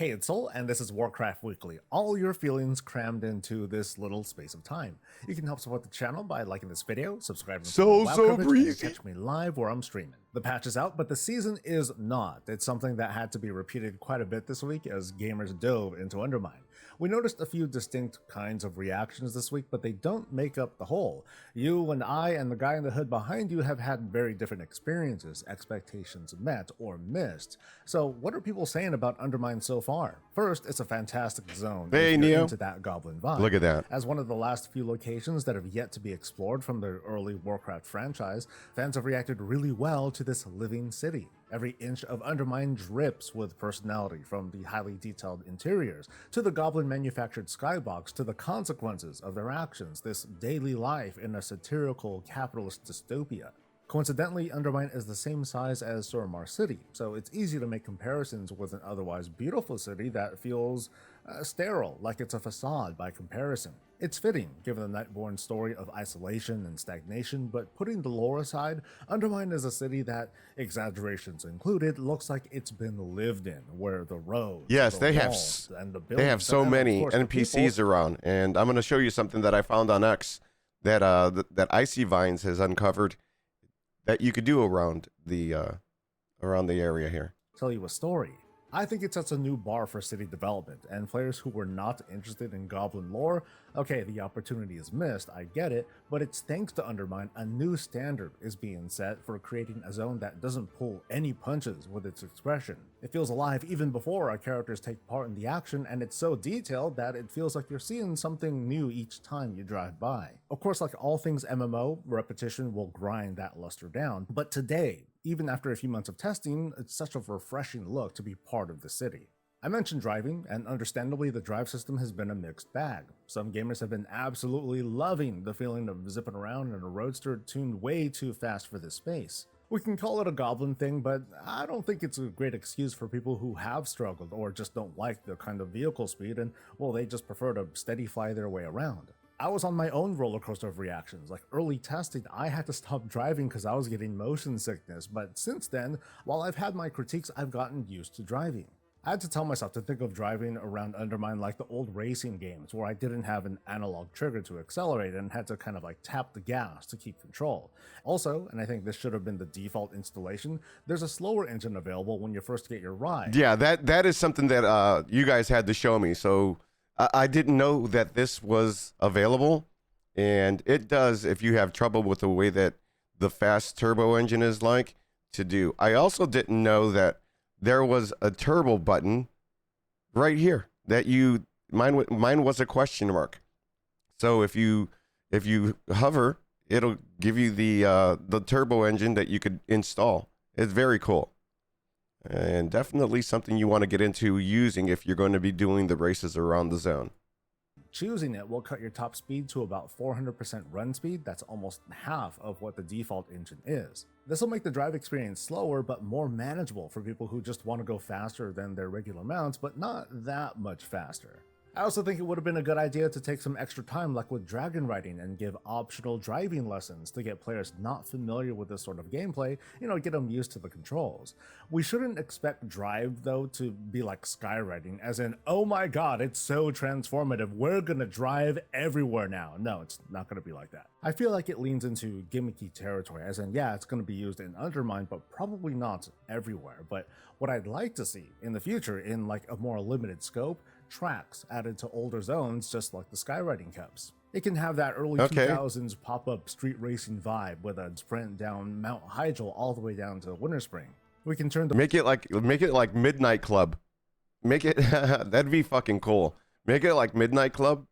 Hey, it's Sol, and this is Warcraft Weekly. All your feelings crammed into this little space of time. You can help support the channel by liking this video, subscribing for more WoW coverage, and you catch me live where I'm streaming. The patch is out, but the season is not. It's something that had to be repeated quite a bit this week as gamers dove into Undermine. We noticed a few distinct kinds of reactions this week, but they don't make up the whole. You and I and the guy in the hood behind you have had very different experiences, expectations met or missed. So what are people saying about Undermine so far? First, it's a fantastic zone. Hey, if you're Neo. into that goblin vibe. Look at that. As one of the last few locations that have yet to be explored from the early Warcraft franchise, fans have reacted really well to this living city. Every inch of Undermine drips with personality, from the highly detailed interiors, to the goblin manufactured skybox, to the consequences of their actions, this daily life in a satirical capitalist dystopia. Coincidentally, Undermine is the same size as Suramar City, so it's easy to make comparisons with an otherwise beautiful city that feels sterile, like it's a facade by comparison. It's fitting, given the Nightborn story of isolation and stagnation, but putting the lore aside, Undermine is a city that, exaggerations included, looks like it's been lived in, where the roads, Yes, the they have walls, and the they buildings, have so and of many course, the NPCs people. around, and I'm gonna show you something that I found on X that that Icy Vines has uncovered that you could do around the area here. Tell you a story. I think it sets a new bar for city development, and players who were not interested in goblin lore, okay, the opportunity is missed, I get it, but it's thanks to Undermine a new standard is being set for creating a zone that doesn't pull any punches with its expression. It feels alive even before our characters take part in the action, and it's so detailed that it feels like you're seeing something new each time you drive by. Of course, like all things MMO, repetition will grind that luster down, but today, even after a few months of testing, it's such a refreshing look to be part of the city. I mentioned driving, and understandably the drive system has been a mixed bag. Some gamers have been absolutely loving the feeling of zipping around in a roadster tuned way too fast for this space. We can call it a goblin thing, but I don't think it's a great excuse for people who have struggled or just don't like the kind of vehicle speed and, well, they just prefer to steady fly their way around. I was on my own roller coaster of reactions. Like early testing, I had to stop driving because I was getting motion sickness, but since then, while I've had my critiques, I've gotten used to driving. I had to tell myself to think of driving around Undermine like the old racing games where I didn't have an analog trigger to accelerate and had to kind of like tap the gas to keep control. Also, and I think this should have been the default installation, there's a slower engine available when you first get your ride. Yeah, that is something that you guys had to show me. So I didn't know that this was available, and it does if you have trouble with the way that the fast turbo engine is like to do. I also didn't know that there was a turbo button right here that mine was a question mark. So if you hover, it'll give you the turbo engine that you could install. It's very cool. And definitely something you want to get into using if you're going to be doing the races around the zone. Choosing it will cut your top speed to about 400% run speed. That's almost half of what the default engine is. This will make the drive experience slower but more manageable for people who just want to go faster than their regular mounts, but not that much faster. I also think it would have been a good idea to take some extra time like with dragon riding and give optional driving lessons to get players not familiar with this sort of gameplay, get them used to the controls. We shouldn't expect drive though to be like skywriting, as in, oh my god, it's so transformative, we're gonna drive everywhere now. No, it's not gonna be like that. I feel like it leans into gimmicky territory, as in, yeah, it's gonna be used in Undermine, but probably not everywhere. But what I'd like to see in the future, in like a more limited scope, tracks added to older zones just like the skywriting cups. It can have that early 2000s pop-up street racing vibe with a sprint down Mount Hyjal all the way down to Winter Spring. We can turn the Make it like Midnight Club. Make it that'd be fucking cool. Make it like Midnight Club.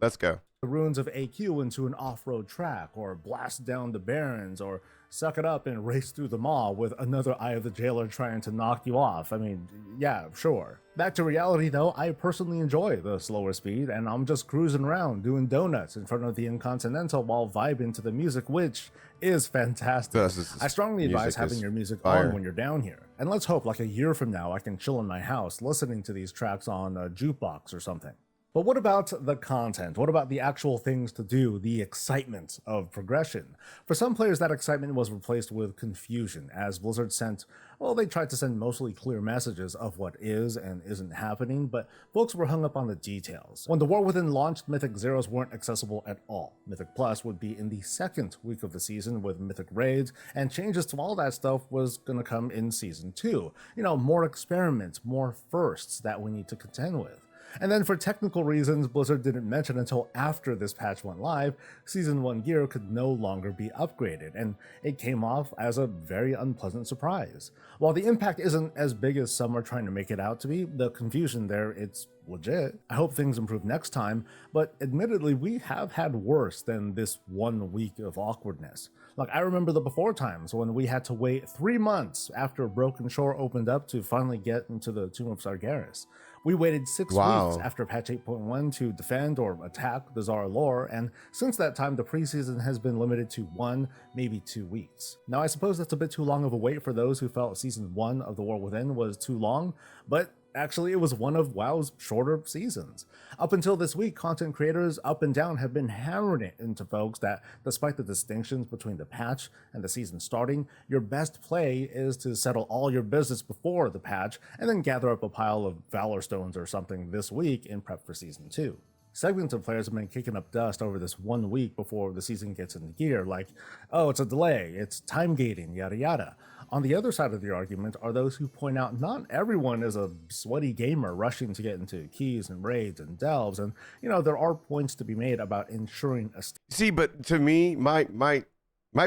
Let's go. ruins of AQ into an off-road track, or blast down the Barrens, or suck it up and race through the mall with another Eye of the Jailer trying to knock you off. I mean, yeah, sure. Back to reality though, I personally enjoy the slower speed, and I'm just cruising around doing donuts in front of the Intercontinental while vibing to the music, which is fantastic. I strongly advise having your music on when you're down here. And let's hope like a year from now I can chill in my house listening to these tracks on a jukebox or something. But what about the content? What about the actual things to do, the excitement of progression? For some players, that excitement was replaced with confusion, as Blizzard sent, well, they tried to send mostly clear messages of what is and isn't happening, but folks were hung up on the details. When the War Within launched, Mythic Zeros weren't accessible at all. Mythic Plus would be in the second week of the season with Mythic Raids, and changes to all that stuff was gonna come in Season 2. You know, more experiments, more firsts that we need to contend with. And then for technical reasons Blizzard didn't mention until after this patch went live, Season 1 gear could no longer be upgraded, and it came off as a very unpleasant surprise. While the impact isn't as big as some are trying to make it out to be, the confusion there, it's legit. I hope things improve next time, but admittedly we have had worse than this 1 week of awkwardness. Like, I remember the before times when we had to wait 3 months after Broken Shore opened up to finally get into the Tomb of Sargeras. We waited 6 weeks after patch 8.1 to defend or attack the Zara lore, and since that time the preseason has been limited to 1, maybe 2 weeks. Now I suppose that's a bit too long of a wait for those who felt Season 1 of The War Within was too long, but actually, it was one of WoW's shorter seasons. Up until this week, content creators up and down have been hammering it into folks that despite the distinctions between the patch and the season starting, your best play is to settle all your business before the patch and then gather up a pile of Valor Stones or something this week in prep for Season 2. Segments of players have been kicking up dust over this 1 week before the season gets into gear, like, oh, it's a delay, it's time gating, yada yada. On the other side of the argument are those who point out not everyone is a sweaty gamer rushing to get into keys and raids and delves, and there are points to be made about ensuring a See, but to me, my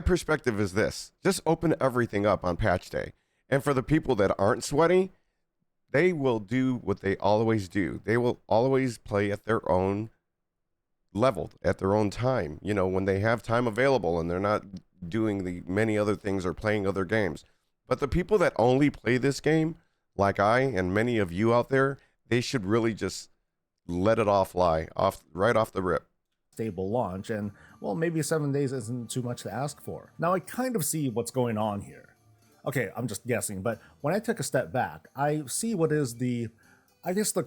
perspective is this: just open everything up on patch day, and for the people that aren't sweaty, they will do what they always do. They will always play at their own level, at their own time. When they have time available and they're not doing the many other things or playing other games. But the people that only play this game, like I and many of you out there, they should really just let it all fly right off the rip. Stable launch, and well, maybe 7 days isn't too much to ask for. Now I kind of see what's going on here. Okay, I'm just guessing, but when I take a step back, I see what is the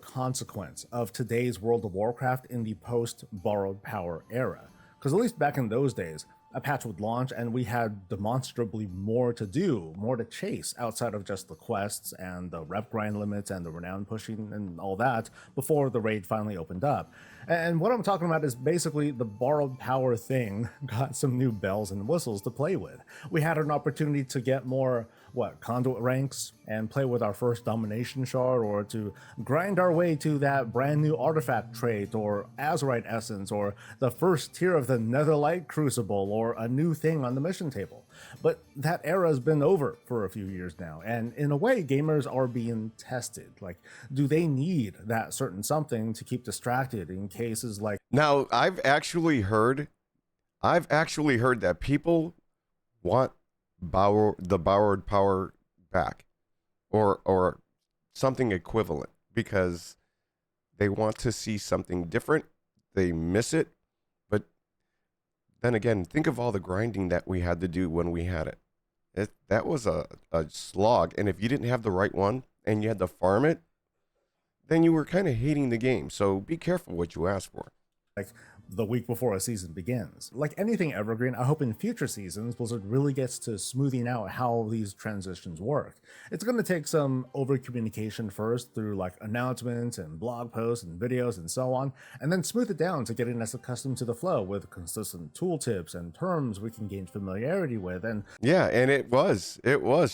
consequence of today's World of Warcraft in the post-borrowed power era. Because at least back in those days, a patch would launch and we had demonstrably more to do, more to chase outside of just the quests and the rep grind limits and the renown pushing and all that before the raid finally opened up. And what I'm talking about is basically the borrowed power thing got some new bells and whistles to play with. We had an opportunity to get more, conduit ranks and play with our first domination shard, or to grind our way to that brand new artifact trait or Azurite essence or the first tier of the Netherlight Crucible or a new thing on the mission table. But that era has been over for a few years now, and in a way gamers are being tested. Like, do they need that certain something to keep distracted in cases like... Now, I've actually heard that people want the borrowed power back or something equivalent because they want to see something different. They miss it. But then again, think of all the grinding that we had to do when we had it. That was a slog. And if you didn't have the right one and you had to farm it, then you were kind of hating the game. So be careful what you ask for. Like the week before a season begins. Like anything evergreen, I hope in future seasons Blizzard really gets to smoothing out how these transitions work. It's going to take some over communication first through like announcements and blog posts and videos and so on, and then smooth it down to getting us accustomed to the flow with consistent tooltips and terms we can gain familiarity with. And yeah, and it was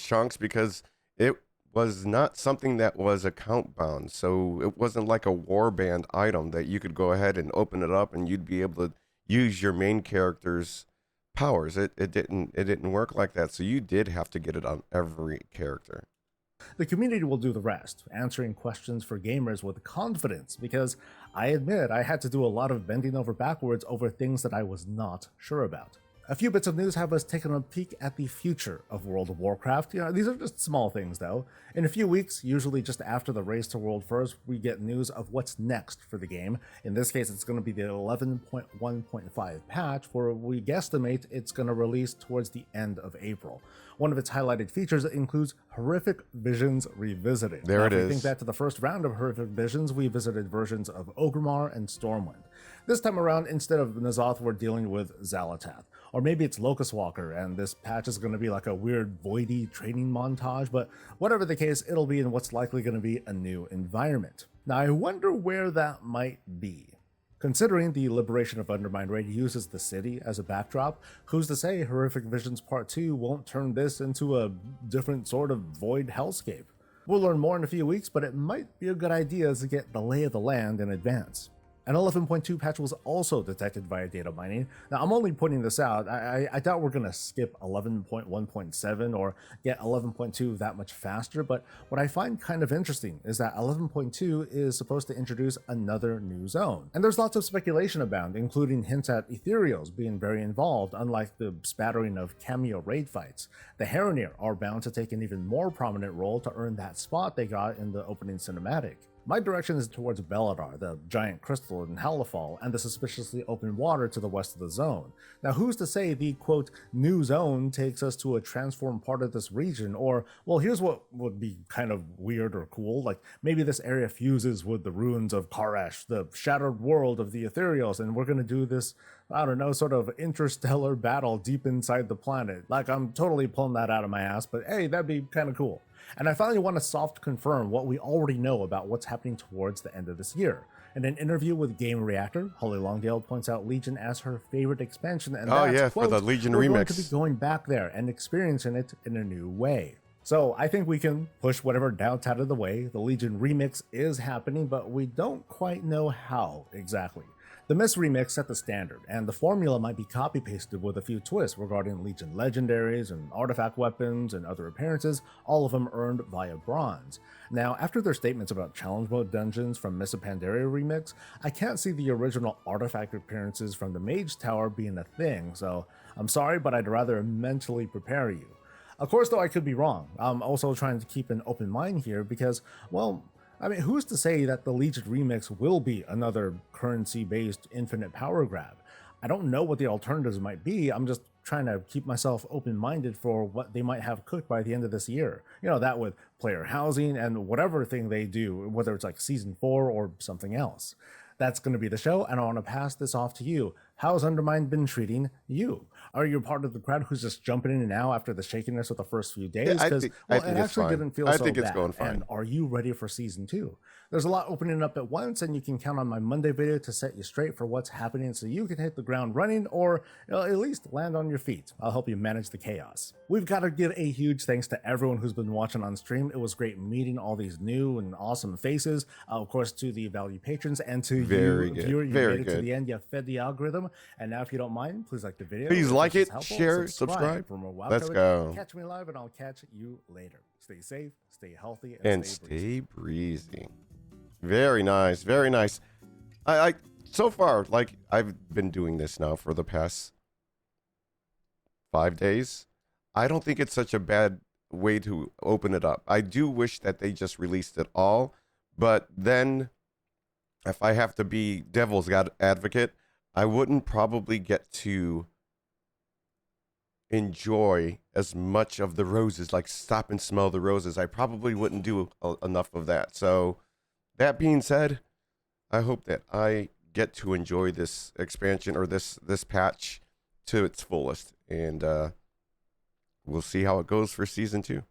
chunks, because it was not something that was account bound. So it wasn't like a warband item that you could go ahead and open it up and you'd be able to use your main character's powers. It didn't work like that. So you did have to get it on every character. The community will do the rest, answering questions for gamers with confidence, because I admit I had to do a lot of bending over backwards over things that I was not sure about. A few bits of news have us taking a peek at the future of World of Warcraft. These are just small things though. In a few weeks, usually just after the Race to World First, we get news of what's next for the game. In this case, it's going to be the 11.1.5 patch, where we guesstimate it's going to release towards the end of April. One of its highlighted features includes Horrific Visions Revisited. There it if is. we think back to the first round of Horrific Visions, we visited versions of Orgrimmar and Stormwind. This time around, instead of N'Zoth, we're dealing with Xal'atath. Or maybe it's Locust Walker, and this patch is going to be like a weird voidy training montage, but whatever the case, it'll be in what's likely going to be a new environment. Now, I wonder where that might be. Considering the Liberation of Undermine raid uses the city as a backdrop, who's to say Horrific Visions Part 2 won't turn this into a different sort of void hellscape? We'll learn more in a few weeks, but it might be a good idea to get the lay of the land in advance. An 11.2 patch was also detected via data mining. Now, I'm only pointing this out. I doubt we're going to skip 11.1.7 or get 11.2 that much faster, but what I find kind of interesting is that 11.2 is supposed to introduce another new zone. And there's lots of speculation abound, including hints at Ethereals being very involved, unlike the spattering of cameo raid fights. The Heronir are bound to take an even more prominent role to earn that spot they got in the opening cinematic. My direction is towards Beladar, the giant crystal in Halifal, and the suspiciously open water to the west of the zone. Now, who's to say the, quote, new zone takes us to a transformed part of this region, or, well, here's what would be kind of weird or cool, like maybe this area fuses with the ruins of Karash, the shattered world of the Ethereals, and we're gonna do this, I don't know, sort of interstellar battle deep inside the planet. Like, I'm totally pulling that out of my ass, but hey, that'd be kind of cool. And I finally want to soft confirm what we already know about what's happening towards the end of this year. In an interview with Game Reactor, Holly Longdale points out Legion as her favorite expansion, and that's, quote, for the Legion we're remix. going to be going back there and experiencing it in a new way. So I think we can push whatever doubts out of the way. The Legion remix is happening, but we don't quite know how exactly. The Mist remix set the standard, and the formula might be copy-pasted with a few twists regarding Legion legendaries and artifact weapons and other appearances, all of them earned via bronze. Now, after their statements about challenge mode dungeons from Mists of Pandaria remix, I can't see the original artifact appearances from the Mage Tower being a thing, so I'm sorry, but I'd rather mentally prepare you. Of course, though, I could be wrong. I'm also trying to keep an open mind here because, well, I mean, who's to say that the Legion remix will be another currency-based infinite power grab? I don't know what the alternatives might be. I'm just trying to keep myself open-minded for what they might have cooked by the end of this year. You know, that with player housing and whatever thing they do, whether it's like Season 4 or something else. That's going to be the show, and I want to pass this off to you. How's Undermine been treating you? Are you part of the crowd who's just jumping in now after the shakiness of the first few days? Because, I think it actually didn't feel so bad. I think it's going fine. And are you ready for Season 2? There's a lot opening up at once, and you can count on my Monday video to set you straight for what's happening so you can hit the ground running or at least land on your feet. I'll help you manage the chaos. We've got to give a huge thanks to everyone who's been watching on stream. It was great meeting all these new and awesome faces. Of course, to the value patrons and to you, viewer, you made it to the end. You fed the algorithm. And now, if you don't mind, please like the video. Please like it, helpful, share, subscribe. For more wild Let's coverage. go. Catch me live, and I'll catch you later. Stay safe, stay healthy, and stay breezy. Very nice, very nice. I so far, like, I've been doing this now for the past 5 days. I don't think it's such a bad way to open it up. I do wish that they just released it all, but then if I have to be devil's advocate, I wouldn't probably get to enjoy as much of the roses, like stop and smell the roses. I probably wouldn't do enough of that. So that being said, I hope that I get to enjoy this expansion or this patch to its fullest, and we'll see how it goes for Season 2.